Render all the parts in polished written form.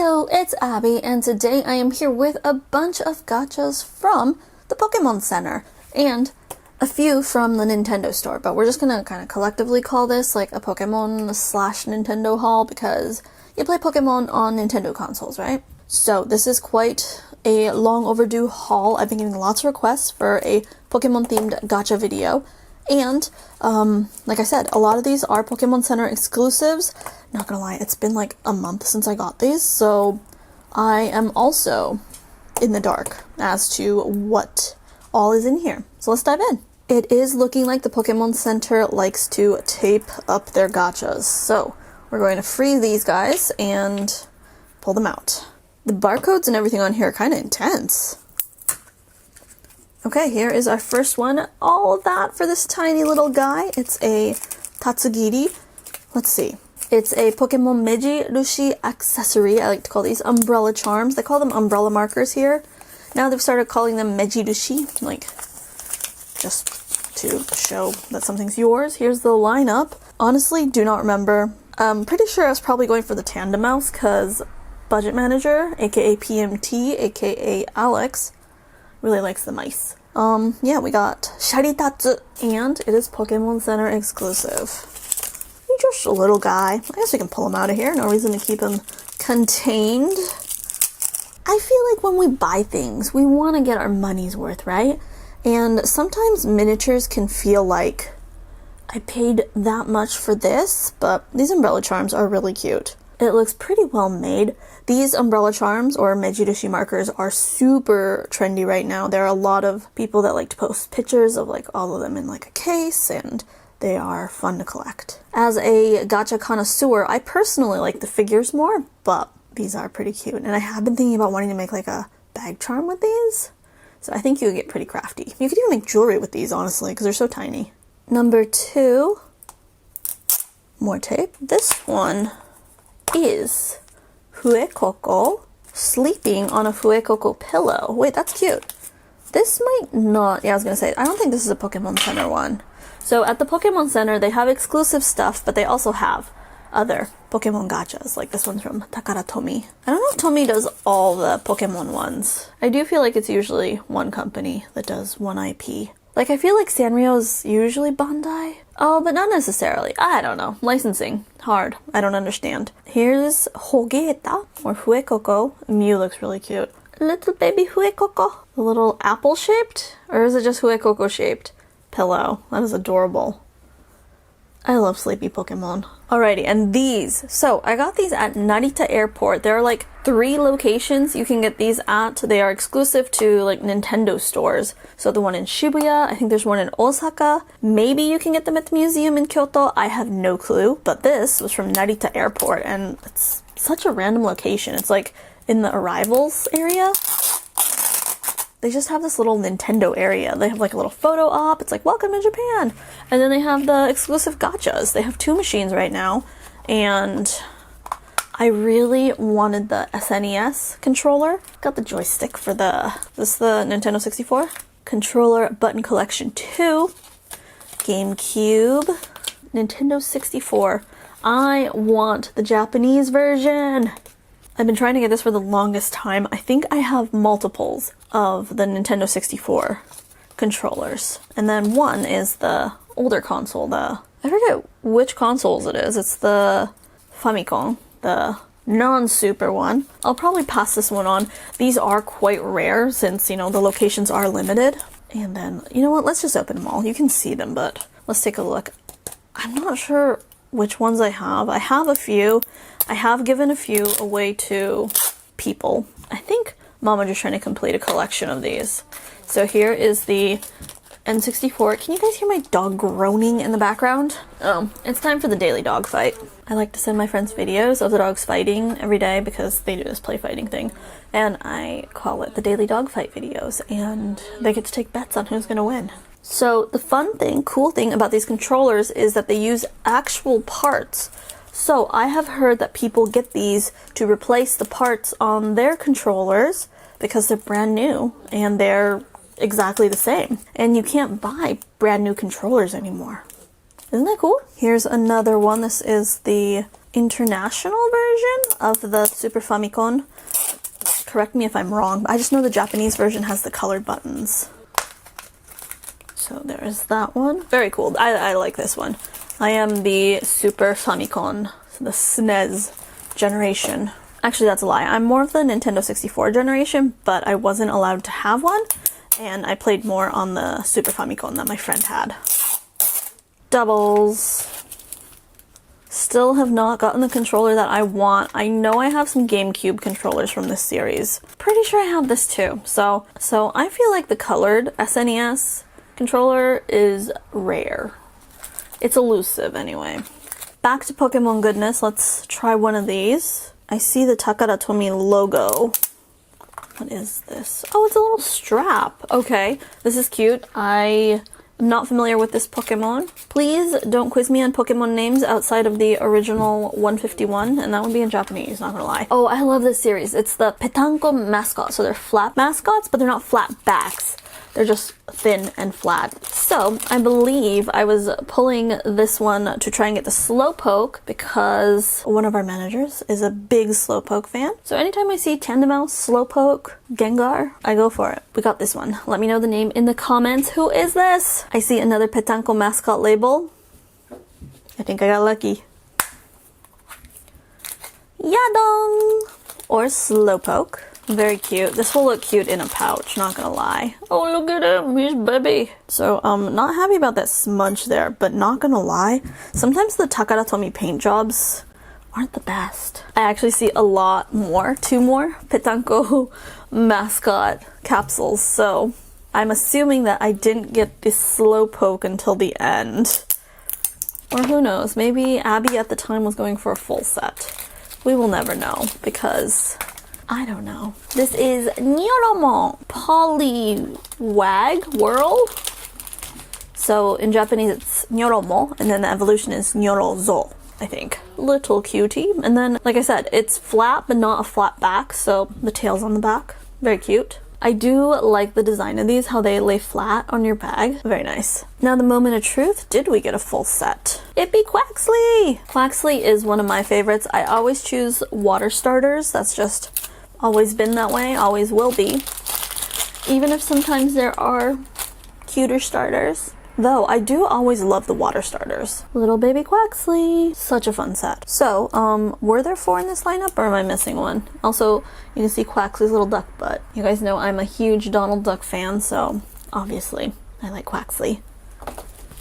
Heyo, it's Abby, and today I am here with a bunch of gachas from the Pokemon Center, and a few from the Nintendo store, but we're just gonna kind of collectively call this like a Pokemon slash Nintendo haul because you play Pokemon on Nintendo consoles, right? So this is quite a long overdue haul. I've been getting lots of requests for a Pokemon themed gacha video. And, like I said, a lot of these are Pokemon Center exclusives. Not gonna lie, it's been like a month since I got these, so I am also in the dark as to what all is in here. So let's dive in. It is looking like the Pokemon Center likes to tape up their gachas, so we're going to free these guys and pull them out. The barcodes and everything on here are kind of intense. Okay, here is our first one. All of that for this tiny little guy. It's a Tatsugiri. Let's see. It's a Pokemon Meiji Rushi accessory. I like to call these umbrella charms. They call them umbrella markers here. Now they've started calling them Meiji Rushi, like, just to show that something's yours. Here's the lineup. Honestly, do not remember. I'm pretty sure I was probably going for the Tandem mouse, because Budget Manager, aka PMT, aka Alex, really likes the mice. Yeah, we got Sharitatsu, and it is Pokemon Center exclusive. He's just a little guy. I guess we can pull him out of here. No reason to keep him contained. I feel like when we buy things, we want to get our money's worth, right? And sometimes miniatures can feel like I paid that much for this, but these umbrella charms are really cute. It looks pretty well made. These umbrella charms, or Meiji Rushi markers, are super trendy right now. There are a lot of people that like to post pictures of like all of them in like a case, and they are fun to collect. As a gacha connoisseur, I personally like the figures more, but these are pretty cute. And I have been thinking about wanting to make like a bag charm with these. So I think you could get pretty crafty. You could even make jewelry with these, honestly, because they're so tiny. Number 2, more tape. This one is Fuecoco sleeping on a Fuecoco pillow. Wait, that's cute. This might not, yeah, I was gonna say, I don't think this is a Pokemon Center one. So at the Pokemon Center, they have exclusive stuff, but they also have other Pokemon gachas, like this one's from Takara Tomy. I don't know if Tomy does all the Pokemon ones. I do feel like it's usually one company that does one IP. Like, I feel like Sanrio's usually Bandai. Oh, but not necessarily. I don't know. Licensing. Hard. I don't understand. Here's Hogeeta, or Fuecoco. Mew looks really cute. Little baby Fuecoco. A little apple-shaped? Or is it just Fuecoco-shaped? Pillow. That is adorable. I love sleepy Pokemon. Alrighty, and these. So, I got these at Narita Airport. There are like 3 locations you can get these at. They are exclusive to like Nintendo stores. So the one in Shibuya, I think there's one in Osaka. Maybe you can get them at the museum in Kyoto. I have no clue. But this was from Narita Airport, and it's such a random location. It's like in the arrivals area. They just have this little Nintendo area. They have like a little photo op. It's like, welcome to Japan. And then they have the exclusive gachas. They have 2 machines right now. And I really wanted the SNES controller. Got the joystick for the Nintendo 64. Controller button collection 2. GameCube. Nintendo 64. I want the Japanese version. I've been trying to get this for the longest time. I think I have multiples of the Nintendo 64 controllers. And then one is the older console, I forget which consoles it is. It's the Famicom, the non-super one. I'll probably pass this one on. These are quite rare since, you know, the locations are limited. And then, you know what, let's just open them all. You can see them, but let's take a look. I'm not sure which ones I have. I have a few. I have given a few away to people. I think Mama just trying to complete a collection of these. So here is the N64. Can you guys hear my dog groaning in the background? Oh, it's time for the daily dog fight. I like to send my friends videos of the dogs fighting every day because they do this play fighting thing. And I call it the daily dog fight videos. And they get to take bets on who's gonna win. So the fun thing, cool thing about these controllers is that they use actual parts. So I have heard that people get these to replace the parts on their controllers because they're brand new and they're exactly the same. And you can't buy brand new controllers anymore. Isn't that cool? Here's another one. This is the international version. version of the Super Famicom. Correct me if I'm wrong, but I just know the Japanese version has the colored buttons. So there is that one. Very cool. I like this one. I am the Super Famicom, the SNES generation. Actually, that's a lie. I'm more of the Nintendo 64 generation, but I wasn't allowed to have one, and I played more on the Super Famicom that my friend had. Doubles. Still have not gotten the controller that I want. I know I have some GameCube controllers from this series. Pretty sure I have this too. So I feel like the colored SNES controller is rare. It's elusive anyway. Back to Pokemon goodness. Let's try one of these. I see the Takara Tomy logo. What is this? Oh, it's a little strap. Okay, this is cute. I am not familiar with this Pokemon. Please don't quiz me on Pokemon names outside of the original 151, and that would be in Japanese, not gonna lie. Oh, I love this series. It's the Petanko mascots. So they're flat mascots, but they're not flat backs. They're just thin and flat. So I believe I was pulling this one to try and get the Slowpoke because one of our managers is a big Slowpoke fan. So anytime I see Tandem, Slowpoke, Gengar, I go for it. We got this one. Let me know the name in the comments. Who is this? I see another Petanko mascot label. I think I got lucky. Yadong! Or Slowpoke. Very cute. This will look cute in a pouch, not gonna lie. Oh, look at him, he's baby. So, not happy about that smudge there, but not gonna lie, sometimes the Takara Tomy paint jobs aren't the best. I actually see a lot more, 2 more Petanko mascot capsules, so I'm assuming that I didn't get the Slowpoke until the end. Or who knows, maybe Abby at the time was going for a full set. We will never know, because I don't know. This is Nyoromo Poliwag World. So in Japanese it's Nyoromo, and then the evolution is Nyorozo, I think. Little cutie. And then, like I said, it's flat, but not a flat back, so the tail's on the back. Very cute. I do like the design of these, how they lay flat on your bag. Very nice. Now the moment of truth, did we get a full set? It be Quaxly! Quaxly is one of my favorites. I always choose water starters. That's just always been that way, always will be. Even if sometimes there are cuter starters. Though, I do always love the water starters. Little baby Quaxly. Such a fun set. So, were there 4 in this lineup or am I missing one? Also, you can see Quaxly's little duck butt. You guys know I'm a huge Donald Duck fan, so obviously I like Quaxly.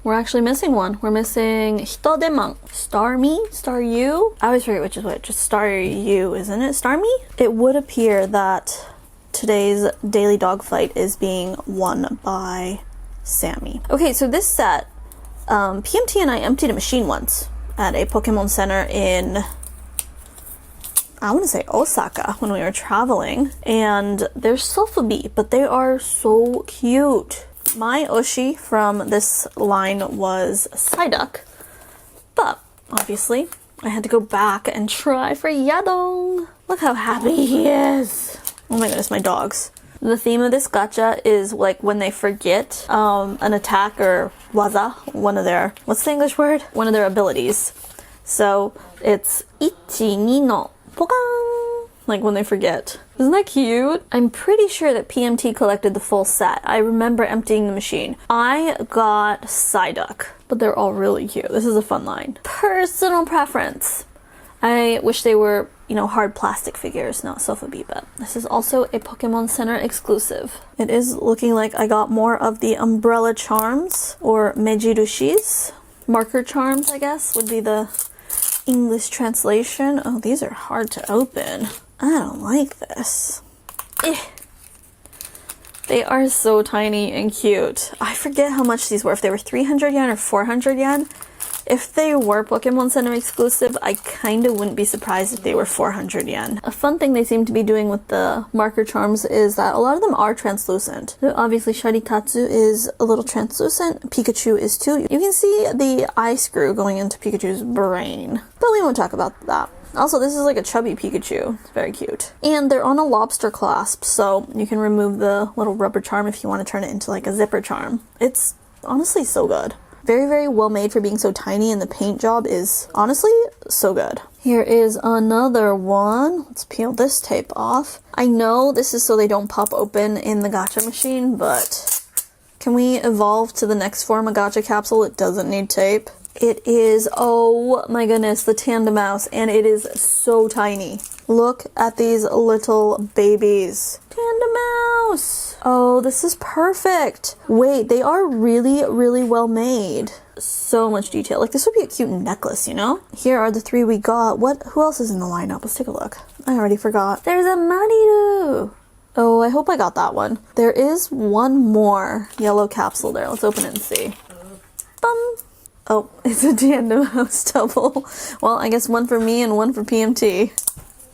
We're actually missing one. We're missing Hitodemon. Starmie? Staryu? I always forget which is which. It's Staryu, isn't it? Starmie? It would appear that today's daily dogfight is being won by Sammy. Okay, so this set, PMT and I emptied a machine once at a Pokemon Center in, I want to say Osaka, when we were traveling. And they're Sofubi, but they are so cute. My Oshi from this line was Psyduck, but obviously I had to go back and try for Yadong. Look how happy he is. Oh my goodness, my dogs. The theme of this gacha is like when they forget an attack or waza, one of their, what's the English word? One of their abilities. So it's ichi ni no Pokan, like when they forget. Isn't that cute? I'm pretty sure that PMT collected the full set. I remember emptying the machine. I got Psyduck, but they're all really cute. This is a fun line. Personal preference. I wish they were, you know, hard plastic figures, not Sofubi, but this is also a Pokemon Center exclusive. It is looking like I got more of the umbrella charms, or mejirushis. Marker charms, I guess, would be the English translation. Oh, these are hard to open. I don't like this. They are so tiny and cute. I forget how much these were, if they were 300 yen or 400 yen. If they were Pokemon Center exclusive, I kinda wouldn't be surprised if they were 400 yen. A fun thing they seem to be doing with the marker charms is that a lot of them are translucent. So obviously Sharitatsu is a little translucent, Pikachu is too. You can see the eye screw going into Pikachu's brain, but we won't talk about that. Also, this is like a chubby Pikachu. It's very cute. And they're on a lobster clasp, so you can remove the little rubber charm if you want to turn it into like a zipper charm. It's honestly so good. Very, very well made for being so tiny, and the paint job is honestly so good. Here is another one. Let's peel this tape off. I know this is so they don't pop open in the gacha machine, but can we evolve to the next form of gacha capsule? It doesn't need tape. It is, oh my goodness, the Tandem mouse, and it is so tiny. Look at these little babies. Tandem mouse! Oh, this is perfect. Wait, they are really, really well made. So much detail. Like, this would be a cute necklace, you know? Here are the 3 we got. Who else is in the lineup? Let's take a look. I already forgot. There's a Mariru! Oh, I hope I got that one. There is one more yellow capsule there. Let's open it and see. Bum! Oh, it's a Tandem house double. Well, I guess one for me and one for PMT.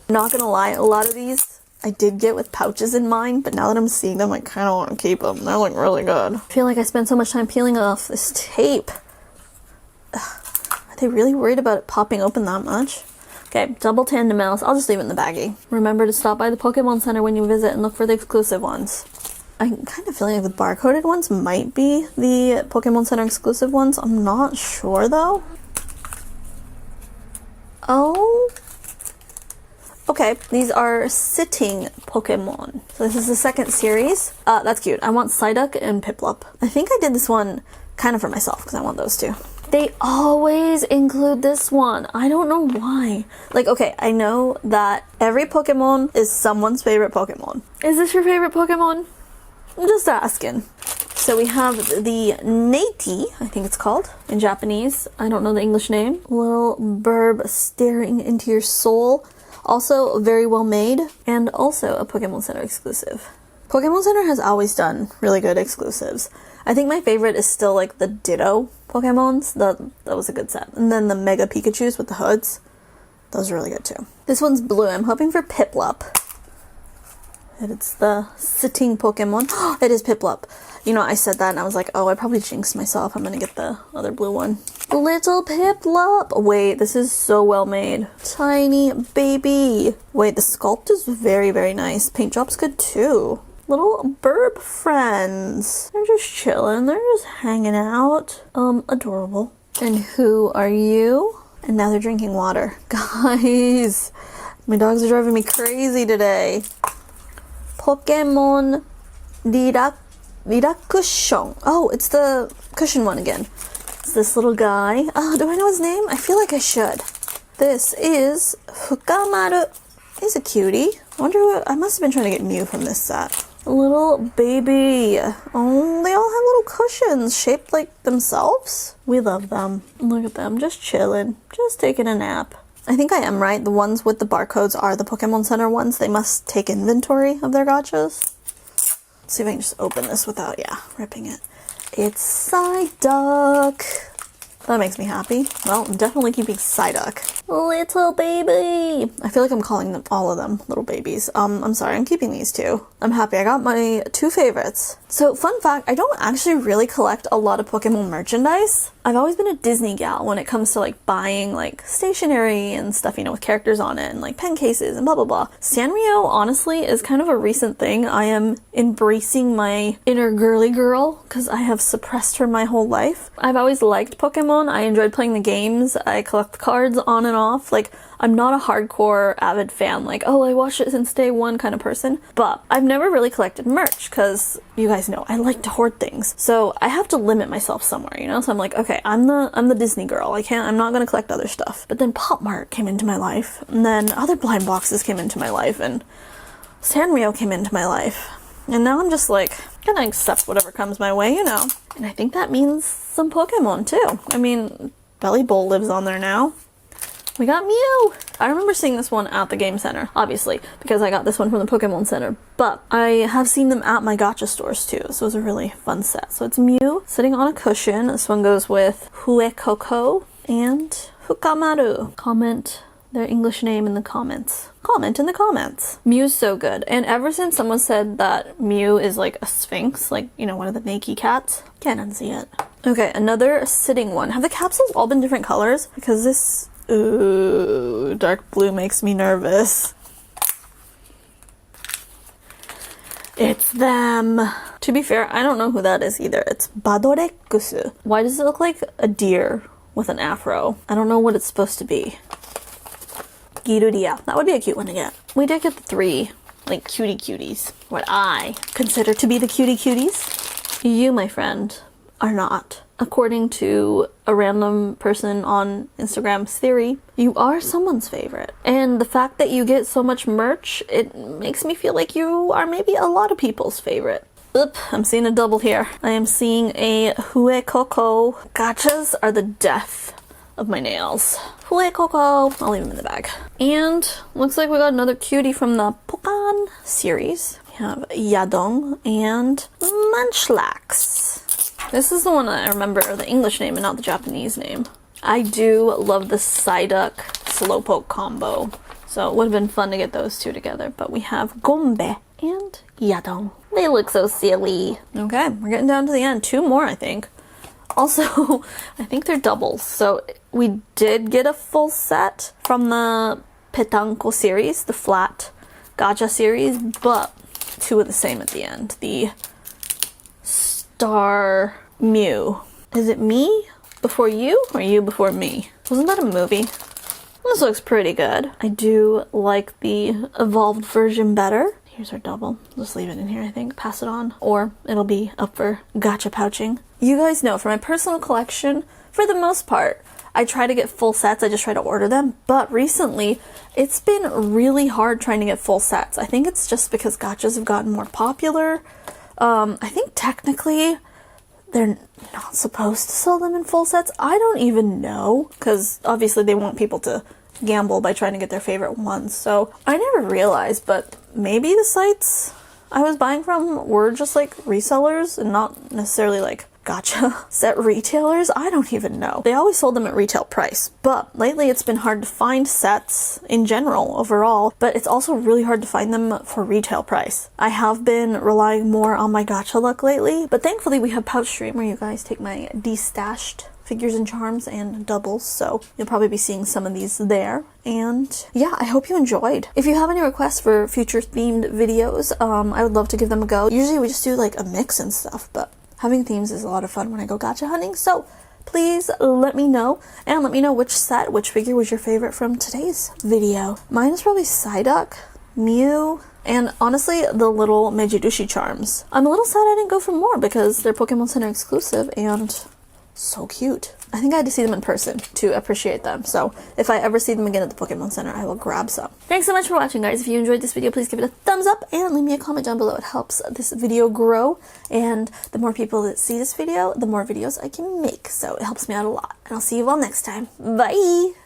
Not gonna lie, a lot of these I did get with pouches in mind, but now that I'm seeing them, I kind of want to keep them. They're like really good. I feel like I spent so much time peeling off this tape. Ugh. Are they really worried about it popping open that much? Okay, double Tandem mouse. I'll just leave it in the baggie. Remember to stop by the Pokemon Center when you visit and look for the exclusive ones. I'm kind of feeling like the barcoded ones might be the Pokemon Center exclusive ones. I'm not sure though. Oh. Okay, these are sitting Pokemon. So this is the second series. That's cute. I want Psyduck and Piplup. I think I did this one kind of for myself because I want those two. They always include this one. I don't know why. Like, okay, I know that every Pokemon is someone's favorite Pokemon. Is this your favorite Pokemon? I'm just asking. So we have the Nati, I think it's called, in Japanese. I don't know the English name. Little burb staring into your soul. Also very well made, and also a Pokemon Center exclusive. Pokemon Center has always done really good exclusives. I think my favorite is still like the Ditto Pokemons. That was a good set. And then the Mega Pikachus with the hoods. Those are really good too. This one's blue. I'm hoping for Piplup. And it's the sitting Pokemon. It is Piplup. You know, I said that and I was like, oh, I probably jinxed myself. I'm gonna get the other blue one. Little Piplup. Wait, this is so well made. Tiny baby. Wait, the sculpt is very, very nice. Paint job's good too. Little burb friends. They're just chilling. They're just hanging out. Adorable. And who are you? And now they're drinking water. Guys, my dogs are driving me crazy today. Pokemon Relaxation. Oh, it's the cushion one again. It's this little guy. Oh, do I know his name? I feel like I should. This is Fukamaru. He's a cutie. I wonder who... I must have been trying to get Mew from this set. A little baby. Oh, they all have little cushions shaped like themselves. We love them. Look at them, just chilling. Just taking a nap. I think I am right. The ones with the barcodes are the Pokemon Center ones. They must take inventory of their gachas. Let's see if I can just open this without, ripping it. It's Psyduck. That makes me happy. Well, I'm definitely keeping Psyduck. Little baby. I feel like I'm calling them all of them little babies. I'm sorry, I'm keeping these two. I'm happy. I got my 2 favorites. So, fun fact, I don't actually really collect a lot of Pokemon merchandise. I've always been a Disney gal when it comes to like buying like stationery and stuff, you know, with characters on it and like pen cases and blah blah blah. Sanrio honestly is kind of a recent thing. I am embracing my inner girly girl because I have suppressed her my whole life. I've always liked Pokemon. I enjoyed playing the games. I collect the cards on and off. Like, I'm not a hardcore avid fan, like, oh, I watched it since day one kind of person, but I've never really collected merch because you guys know I like to hoard things. So I have to limit myself somewhere, you know? So I'm like, okay, I'm the Disney girl. I'm not gonna collect other stuff. But then Pop Mart came into my life, and then other blind boxes came into my life, and Sanrio came into my life. And now I'm just like, gonna accept whatever comes my way, you know? And I think that means some Pokemon too. I mean, Belly Bowl lives on there now. We got Mew! I remember seeing this one at the game center, obviously, because I got this one from the Pokemon Center, but I have seen them at my gacha stores too, so it was a really fun set. So it's Mew sitting on a cushion. This one goes with Huekoko and Fukamaru. Comment their English name in the comments. Comment in the comments. Mew's so good, and ever since someone said that Mew is like a sphinx, like, you know, one of the Nike cats, can't unsee it. Okay, another sitting one. Have the capsules all been different colors? Because this... Ooh, dark blue makes me nervous. It's them. To be fair, I don't know who that is either. It's Badorex. Why does it look like a deer with an afro? I don't know what it's supposed to be. Girudia. That would be a cute one to get. We did get the 3, like, cutie cuties. What I consider to be the cutie cuties. You, my friend, are not. According to a random person on Instagram's theory, you are someone's favorite. And the fact that you get so much merch, it makes me feel like you are maybe a lot of people's favorite. Oop, I'm seeing a double here. I am seeing a Hue Coco. Gachas are the death of my nails. Hue Coco. I'll leave them in the bag. And looks like we got another cutie from the Pokan series. We have Yadong and Munchlax. This is the one I remember the English name and not the Japanese name. I do love the Psyduck Slowpoke combo, so it would have been fun to get those two together. But we have Gombe and Yadong. They look so silly. Okay, we're getting down to the end. 2 more, I think. Also, I think they're doubles. So we did get a full set from the Petanco series, the flat gacha series, but 2 of the same at the end. The Star Mew. Is it me before you or you before me? Wasn't that a movie? This looks pretty good. I do like the evolved version better. Here's our double. Just leave it in here, I think. Pass it on. Or it'll be up for gacha pouching. You guys know, for my personal collection, for the most part, I try to get full sets. I just try to order them. But recently, it's been really hard trying to get full sets. I think it's just because gachas have gotten more popular. I think technically they're not supposed to sell them in full sets. I don't even know, because obviously they want people to gamble by trying to get their favorite ones. So I never realized, but maybe the sites I was buying from were just like resellers and not necessarily like gacha set retailers. I don't even know. They always sold them at retail price, but lately it's been hard to find sets in general overall, but it's also really hard to find them for retail price. I have been relying more on my gacha luck lately, but thankfully we have Pouch Stream where you guys take my destashed figures and charms and doubles, so you'll probably be seeing some of these there. And yeah, I hope you enjoyed. If you have any requests for future themed videos, I would love to give them a go. Usually we just do like a mix and stuff, but having themes is a lot of fun when I go gacha hunting, so please let me know, and let me know which set, which figure was your favorite from today's video. Mine is probably Psyduck, Mew, and honestly, the little Mejirushi charms. I'm a little sad I didn't go for more because they're Pokemon Center exclusive and so cute. I think I had to see them in person to appreciate them, so if I ever see them again at the Pokemon Center, I will grab some. Thanks so much for watching, guys. If you enjoyed this video, please give it a thumbs up and leave me a comment down below. It helps this video grow, and the more people that see this video, the more videos I can make, so it helps me out a lot. And I'll see you all next time. Bye!